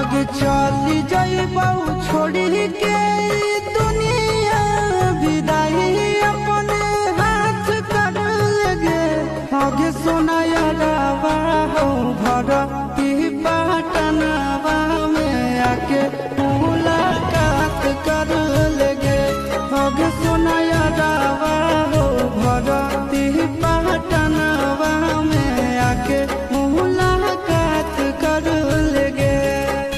आगे चली जाइबऊ छोड़ी के दुनिया विदाई अपने हाथ कर लगे आगे सुनाया गावा हो भर की पटनावा में आके